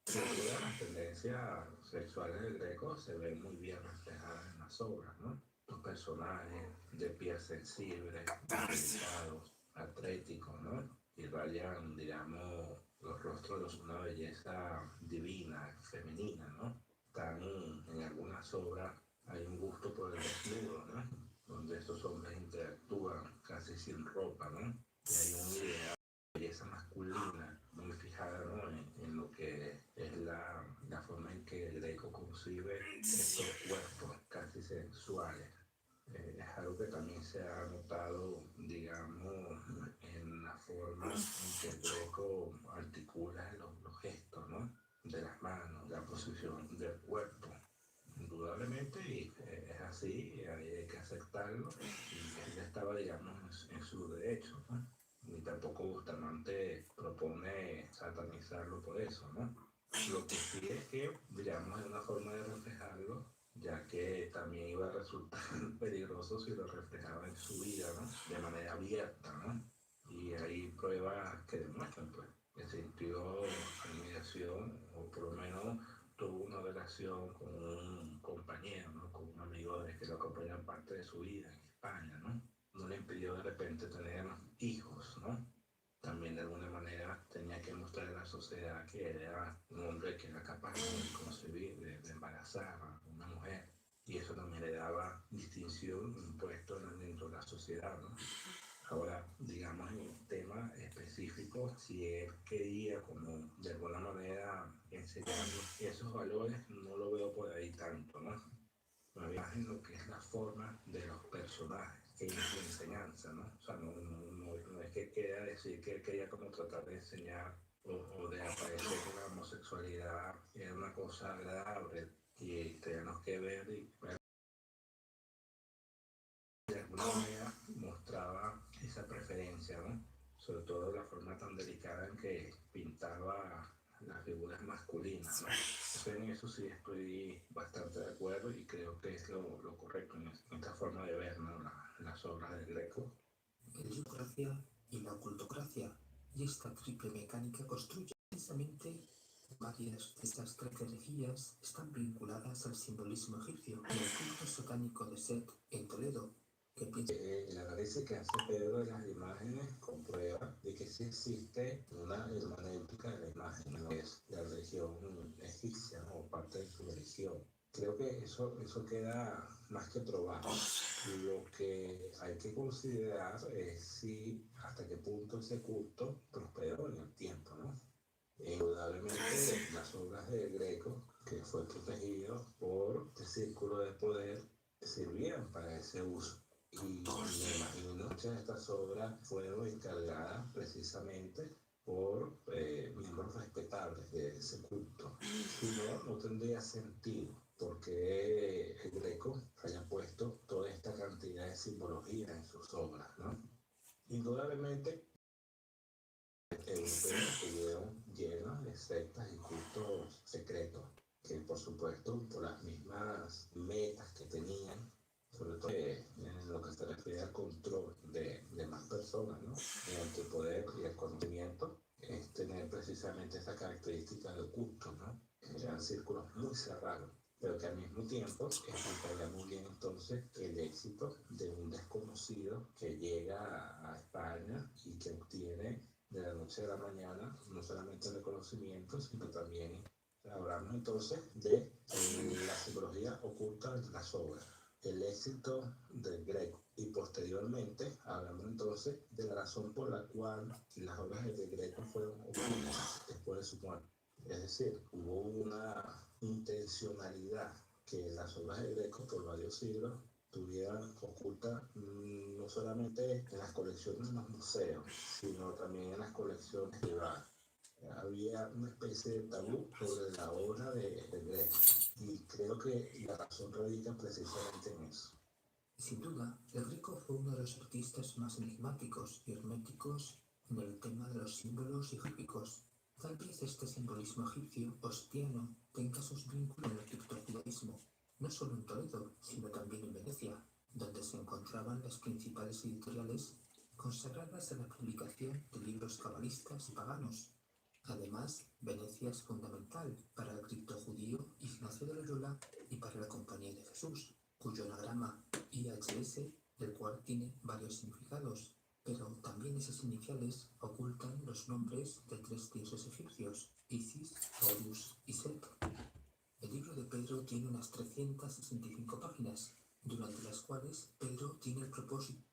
Sin duda, las tendencias sexuales del Greco se ven muy bien reflejadas en las obras, ¿no? Los personajes de piel sensible, delicados, atléticos, ¿no? Irradian, digamos, los rostros de una belleza divina, femenina, ¿no? Tan, en algunas obras hay un gusto por el desnudo, ¿no? Donde estos hombres interactúan casi sin ropa, ¿no? Y hay un ideal de belleza masculina muy fijada, ¿no? En lo que es la forma en que el Greco concibe estos cuerpos casi sensuales. Es algo que también se ha notado, digamos, en la forma en que el Greco articula los gestos, ¿no? De las manos, la posición del cuerpo. Indudablemente, y es así, hay que aceptarlo, y él estaba, digamos, en su derecho, ¿no? Ni tampoco Bustamante propone satanizarlo por eso, ¿no? Lo que sí es que, digamos, es una forma de reflejarlo, ya que también iba a resultar peligroso si lo reflejaba en su vida, ¿no? De manera abierta, ¿no? Y hay pruebas que demuestran, pues, que sintió admiración, o por lo menos tuvo una relación con un compañero, ¿no? Con un amigo que lo acompañó en parte de su vida en España, ¿no? No le impidió de repente tener hijos, ¿no? También de alguna manera tenía que mostrar a la sociedad que era un hombre que era capaz de concebir, de embarazar a una mujer. Y eso también le daba distinción, un puesto dentro de la sociedad, ¿no? Ahora, digamos, en el tema específico, si él quería como de alguna manera enseñarnos esos valores, no lo veo por ahí tanto, ¿no? Más bien en lo que es la forma de los personajes, que es la enseñanza, ¿no? O sea, no es que queda decir que él quería como tratar de enseñar o de aparecer que la homosexualidad era una cosa agradable y teníamos que ver y bueno, de alguna manera mostraba esa preferencia, ¿no? Sobre todo la forma tan delicada en que pintaba las figuras masculinas, ¿no? Entonces, en eso sí estoy bastante de acuerdo y creo que es lo correcto en esta forma de ver, ¿no? Las obras del Greco. La idiocracia y la ocultocracia, y esta triple mecánica construye precisamente varias de estas características están vinculadas al simbolismo egipcio y al culto satánico de Set en Toledo, que piensa El análisis que hace Pedro de las imágenes comprueba de que sí existe una hermenéutica de la imagen, no es la religión egipcia, ¿no? O parte de su religión. Creo que eso queda más que probado. Lo que hay que considerar es si hasta qué punto ese culto prosperó en el tiempo, ¿no? Indudablemente las obras de Greco, que fue protegido por el círculo de poder, sirvieron para ese uso. Y me imagino que muchas de estas obras fueron encargadas precisamente por miembros respetables de ese culto. Si no, no tendría sentido porque el Greco haya puesto toda esta cantidad de simbología en sus obras, ¿no? Indudablemente, europeos estuvieron llenos de sectas y cultos secretos, que por supuesto, por las mismas metas que tenían, sobre todo en lo que se refiere al control de más personas, ¿no? Mediante el poder y el conocimiento, es tener precisamente esa característica de oculto, ¿no? Eran círculos muy cerrados, pero que al mismo tiempo explicaría muy bien entonces el éxito de un desconocido que llega a España y que obtiene de la noche a la mañana no solamente el reconocimiento, sino también hablamos entonces de la psicología oculta de las obras, el éxito del Greco y posteriormente hablamos entonces de la razón por la cual las obras del Greco fueron ocultas después de su muerte. Es decir, hubo una intencionalidad que las obras del Greco por varios siglos estuvieran ocultas no solamente en las colecciones de los museos, sino también en las colecciones privadas. Había una especie de tabú sobre la obra de Greco y creo que la razón radica precisamente en eso. sin duda, el Greco fue uno de los artistas más enigmáticos y herméticos en el tema de los símbolos egípticos. Tal vez este simbolismo egipcio ostiano tenga sus vínculos en el criptojudaísmo, no solo en Toledo, sino también en Venecia, donde se encontraban las principales editoriales consagradas a la publicación de libros cabalistas y paganos. Además, Venecia es fundamental para el criptojudío Ignacio de Loyola y para la Compañía de Jesús, cuyo anagrama IHS, el cual tiene varios significados, pero también esas iniciales ocultan los nombres de tres dioses egipcios, Isis, Horus y Set. El libro de Pedro tiene unas 365 páginas, durante las cuales Pedro tiene el propósito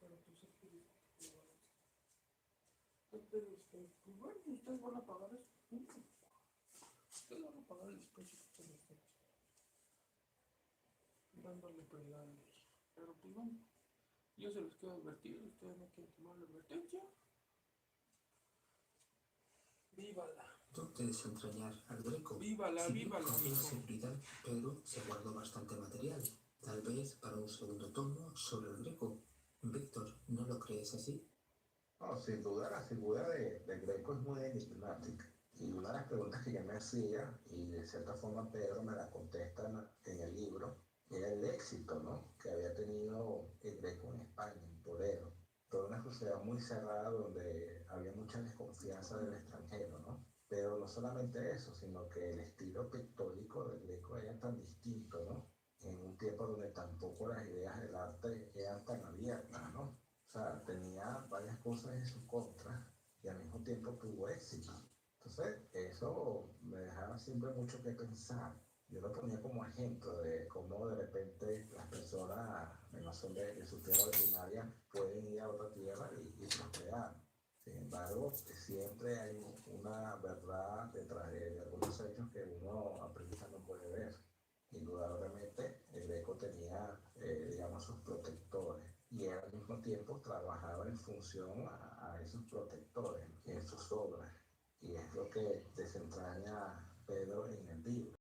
Pero pues es que pero pues bueno, ustedes van a pagar eso. Ustedes van a pagar el desprecio que ustedes están dándole prioridad a ellos. Pero pues bueno, yo se los quiero advertir, ustedes no quieren tomar la advertencia. ¡Vívala! De desentrañar al Greco. ¡Vívala, Si bien vívala, confía en mijo! seguridad, Pedro se guardó bastante material, tal vez para un segundo tomo sobre el Greco. Víctor, ¿no lo crees así? No, sin duda la figura de Greco es muy enigmática. Y una de las preguntas que yo me hacía, y de cierta forma Pedro me la contesta en el libro, era el éxito, ¿no?, que había tenido el Greco en España, en Toledo. Toda una sociedad muy cerrada donde había mucha desconfianza del extranjero, ¿no? Pero no solamente eso, sino que el estilo pictórico del Greco era tan distinto, ¿no? En un tiempo donde tampoco las ideas del arte eran tan abiertas, ¿no? O sea, tenía varias cosas en su contra y al mismo tiempo tuvo éxito. Entonces, eso me dejaba siempre mucho que pensar. Yo lo ponía como ejemplo de cómo de repente las personas en razón de su tierra originaria pueden ir a otra tierra y prosperar. Sin embargo, siempre hay una verdad detrás de algunos hechos que uno a primera no puede ver. Indudablemente, el Greco tenía, digamos, sus protectores y él al mismo tiempo trabajaba en función a esos protectores en sus obras. Y es lo que desentraña Pedro en el libro.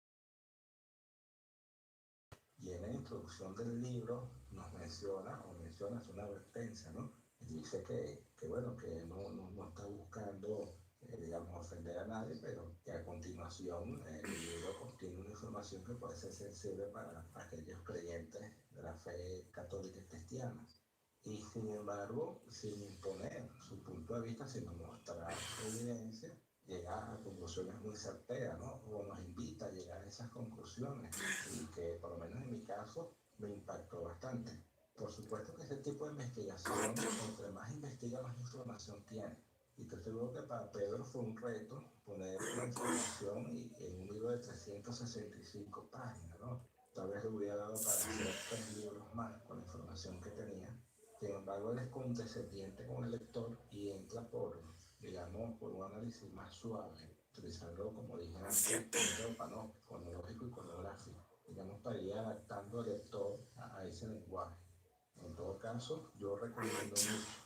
Y en la introducción del libro nos menciona es una advertencia, ¿no? Y dice que bueno, que no está buscando, digamos, ofender a nadie, pero que a continuación el libro contiene una información que puede ser sensible para aquellos creyentes de la fe católica y cristiana. Y sin embargo, sin imponer su punto de vista, sino mostrar evidencia, llega a conclusiones muy certeras, ¿no? O nos invita a llegar a esas conclusiones y que por lo menos en mi caso me impactó bastante. Por supuesto que ese tipo de investigación, entre más investiga, más información tiene. Y estoy seguro que para Pedro fue un reto poner la información en un libro de 365 páginas, ¿no? Tal vez le hubiera dado para hacer 3 libros más con la información que tenía. Sin embargo, él es condescendiente con el lector y entra digamos, por un análisis más suave, utilizando, como dije antes, cronológico y cronográfico, digamos, para ir adaptando al lector a ese lenguaje. En todo caso, yo recomiendo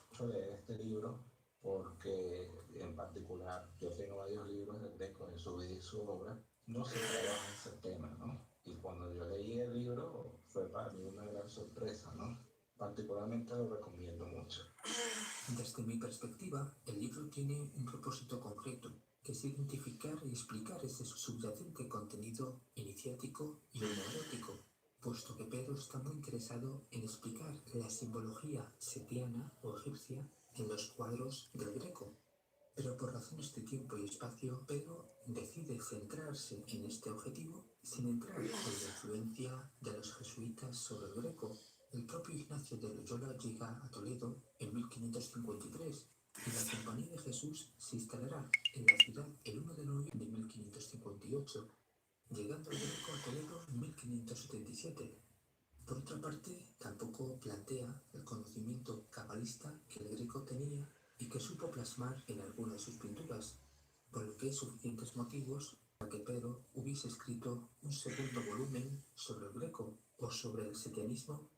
mucho leer este libro porque, en particular, yo tengo varios libros de Greco en su vida y su obra, no se trabaja ese tema, ¿no? Y cuando yo leí el libro, fue para mí una gran sorpresa, ¿no? Particularmente lo recomiendo mucho. Desde mi perspectiva, el libro tiene un propósito concreto, que es identificar y explicar ese subyacente contenido iniciático y homoerótico, puesto que Pedro está muy interesado en explicar la simbología setiana o egipcia en los cuadros del Greco. Pero por razones de tiempo y espacio, Pedro decide centrarse en este objetivo sin entrar en la influencia de los jesuitas sobre el Greco. El propio Ignacio de Loyola llega a Toledo en 1553 y la Compañía de Jesús se instalará en la ciudad el 1 de noviembre de 1558, llegando el Greco a Toledo en 1577. Por otra parte, tampoco plantea el conocimiento cabalista que el Greco tenía y que supo plasmar en alguna de sus pinturas, por lo que hay suficientes motivos para que Pedro hubiese escrito un segundo volumen sobre el Greco o sobre el setianismo,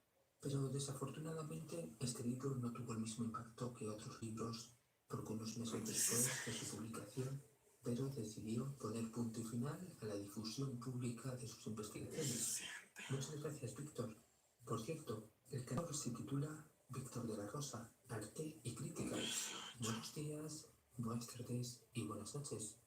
pero desafortunadamente este libro no tuvo el mismo impacto que otros libros, porque unos meses después de su publicación, Pedro decidió poner punto y final a la difusión pública de sus investigaciones. Muchas gracias, Víctor. Por cierto, el canal se titula Víctor de la Rosa, Arte y Crítica. Buenos días, buenas tardes y buenas noches.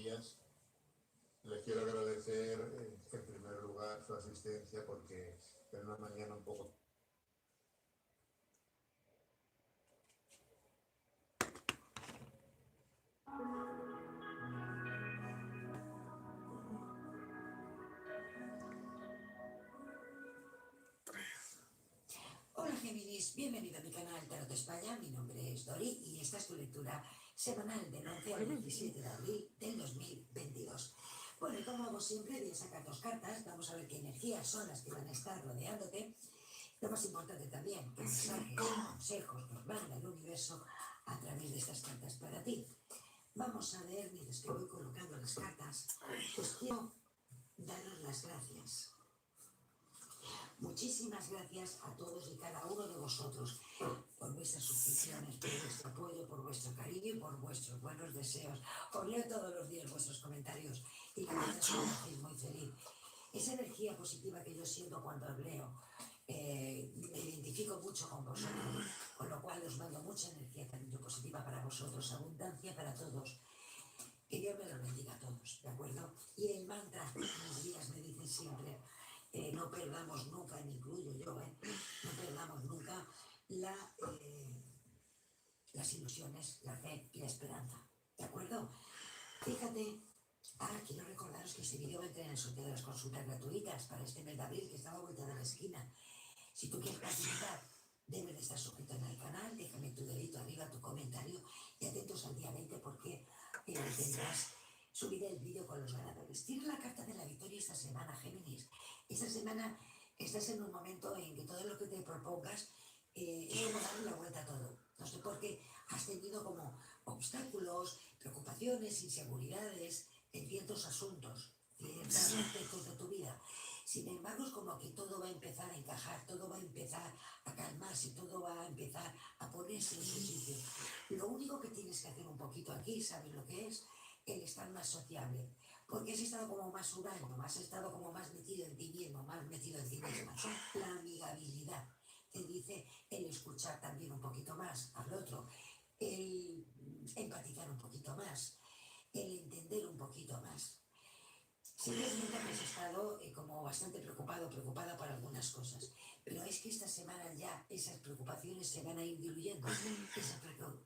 días. Les quiero agradecer en primer lugar su asistencia porque es una mañana un poco... Hola Géminis, bienvenido a mi canal Tarot España, mi nombre es Dori y esta es tu lectura semanal del 11 al 17 de abril del 2022. Bueno, y como hago siempre, voy a sacar 2 cartas, vamos a ver qué energías son las que van a estar rodeándote. Lo más importante también, qué mensajes, consejos nos manda el universo a través de estas cartas para ti. Vamos a ver, mientras que voy colocando las cartas, pues quiero daros las gracias. Muchísimas gracias a todos y cada uno de vosotros por vuestras suscripciones, por vuestro apoyo, por vuestro cariño y por vuestros buenos deseos. Os leo todos los días vuestros comentarios y la verdad es que me hacéis muy feliz. Esa energía positiva que yo siento cuando os leo, me identifico mucho con vosotros, con lo cual os mando mucha energía también positiva para vosotros, abundancia para todos. Que Dios me lo bendiga a todos, ¿de acuerdo? Y el mantra, mis días me dicen siempre, no perdamos nunca, me incluyo yo, no perdamos nunca las ilusiones, la fe y la esperanza, ¿de acuerdo? Fíjate, quiero recordaros que este vídeo va a entrar en el sorteo de las consultas gratuitas para este mes de abril, que está a la vuelta de la esquina. Si tú quieres participar, debes de estar suscrito en el canal, déjame tu dedito arriba, tu comentario y atentos al día 20 porque tendrás subiré el vídeo con los ganadores. Tienes la carta de la victoria esta semana, Géminis. Esta semana estás en un momento en que todo lo que te propongas es como darle la vuelta a todo. No sé por qué has tenido como obstáculos, preocupaciones, inseguridades en ciertos asuntos, ciertos aspectos de tu vida. Sin embargo, es como que todo va a empezar a encajar, todo va a empezar a calmarse, todo va a empezar a ponerse en su sitio. Lo único que tienes que hacer un poquito aquí, ¿sabes lo que es? El estar más sociable. Porque has estado como más huraño, has estado como más metido en ti mismo, más metido en ti misma. La amigabilidad te dice el escuchar también un poquito más al otro, el empatizar un poquito más, el entender un poquito más. Sí que es cierto que has estado como bastante preocupada por algunas cosas, pero es que esta semana ya esas preocupaciones se van a ir diluyendo, esas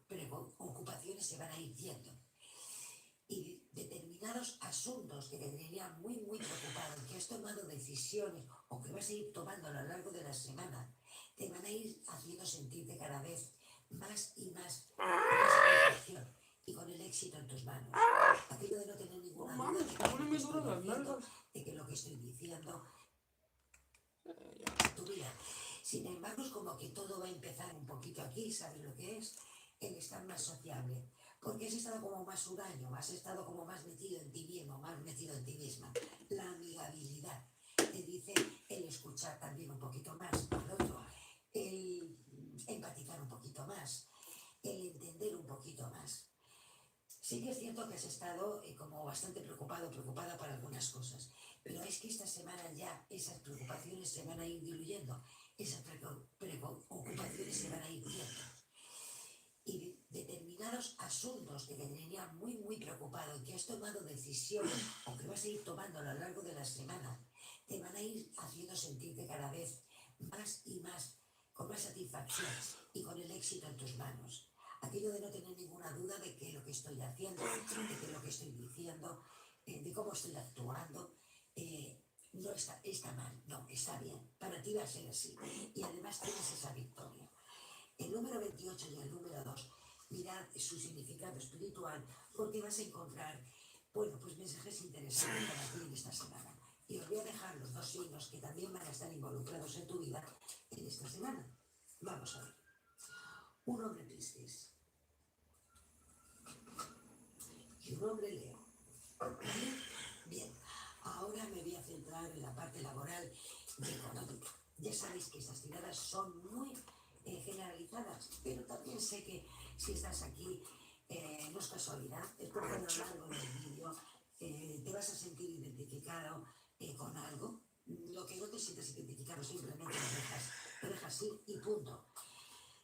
preocupaciones se van a ir yendo. Y determinados asuntos que te tenían muy preocupado, que has tomado decisiones o que vas a ir tomando a lo largo de la semana, te van a ir haciendo sentirte cada vez más y más con la satisfacción y con el éxito en tus manos. Aquello de no tener ninguna duda de que lo que estoy diciendo tu vida. Sin embargo, es como que todo va a empezar un poquito aquí, ¿sabes lo que es? El estar más sociable. Porque has estado como más huraño, has estado como más metido en ti mismo, más metido en ti misma. La amigabilidad te dice el escuchar también un poquito más al otro, el empatizar un poquito más, el entender un poquito más. Sí que es cierto que has estado como bastante preocupada por algunas cosas, pero es que esta semana ya esas preocupaciones se van a ir diluyendo, esas preocupaciones se van a ir yendo. Y determinados asuntos que te tenían muy preocupado y que has tomado decisiones o que vas a ir tomando a lo largo de la semana, te van a ir haciendo sentirte cada vez más y más con más satisfacción y con el éxito en tus manos. Aquello de no tener ninguna duda de que lo que estoy haciendo, de que lo que estoy diciendo, de cómo estoy actuando, no está mal, no, está bien. Para ti va a ser así. Y además tienes esa victoria. El número 28 y el número 2, mirad su significado espiritual porque vas a encontrar, bueno, pues mensajes interesantes para ti en esta semana. Y os voy a dejar los 2 signos que también van a estar involucrados en tu vida en esta semana. Vamos a ver. Un hombre Piscis y un hombre Leo. Bien, ahora me voy a centrar en la parte laboral y económica. Ya sabéis que estas tiradas son muy generalizadas, pero también sé que si estás aquí no es casualidad, es porque a lo largo del vídeo te vas a sentir identificado con algo. Lo que no te sientas identificado simplemente lo dejas ir y punto.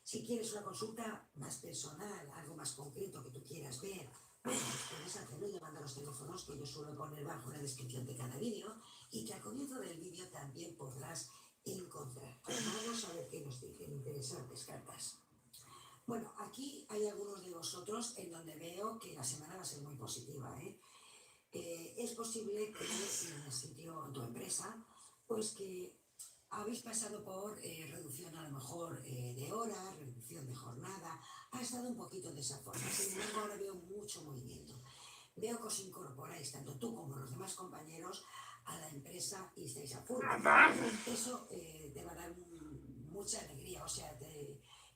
Si quieres una consulta más personal, algo más concreto que tú quieras ver, Bueno, pues puedes hacerlo llamando a los teléfonos que yo suelo poner bajo la descripción de cada vídeo y que al comienzo del vídeo también podrás encontrar. Vamos a ver qué nos dicen interesantes cartas. Bueno, aquí hay algunos de vosotros en donde veo que la semana va a ser muy positiva, ¿eh? Es posible que en el sitio, en tu empresa, pues que habéis pasado por reducción a lo mejor de horas, reducción de jornada, ha estado un poquito de esa forma. Sin embargo, ahora veo mucho movimiento. Veo que os incorporáis, tanto tú como los demás compañeros, a la empresa y estáis a full. Eso te va a dar mucha alegría, o sea,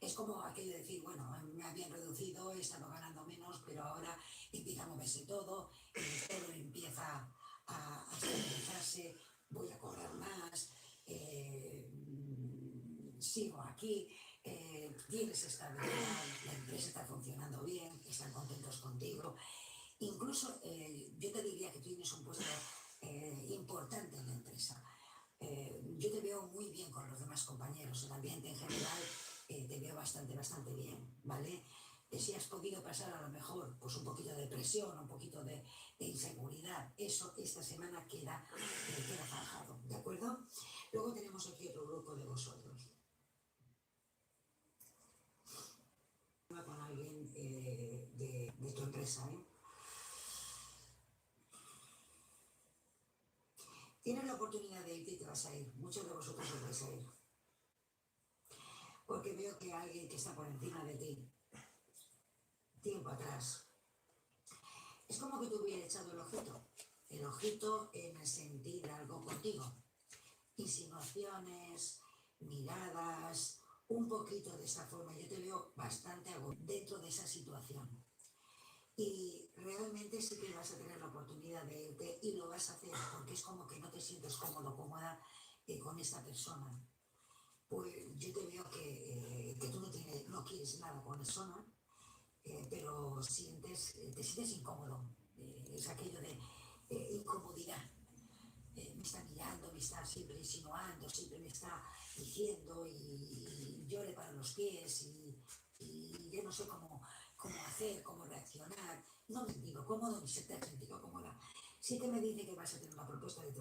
es como aquello de decir, bueno, me habían reducido, he estado ganando menos, pero ahora empieza a moverse todo, todo empieza a estabilizarse, voy a cobrar más, sigo aquí, tienes estabilidad, la empresa está funcionando bien, están contentos contigo. Incluso yo te diría que tienes un puesto importante en la empresa. Yo te veo muy bien con los demás compañeros, el ambiente en general te veo bastante bien, ¿vale? Si has podido pasar a lo mejor pues un poquito de presión, un poquito de inseguridad, eso esta semana queda zanjado, ¿de acuerdo? Luego tenemos aquí otro grupo de vosotros. Con alguien de tu empresa, ¿eh? Tienes la oportunidad de irte y te vas a ir. Muchos de vosotros os vais a ir. Porque veo que alguien que está por encima de ti, tiempo atrás, es como que te hubiera echado el ojito en el sentir algo contigo. Insinuaciones, miradas, un poquito de esa forma. Yo te veo bastante dentro de esa situación. Y realmente sí que vas a tener la oportunidad de irte y lo vas a hacer porque es como que no te sientes cómodo, cómoda con esta persona. Pues yo te veo que tú no quieres nada con esa persona, pero te sientes incómodo. Es aquello de incomodidad. Me está mirando, me está siempre insinuando, siempre me está diciendo y yo le paro los pies y yo no sé cómo hacer, cómo reaccionar. No me digo cómodo ni se te ha sentido cómoda. Sí que me dice que vas a tener una propuesta de trabajo.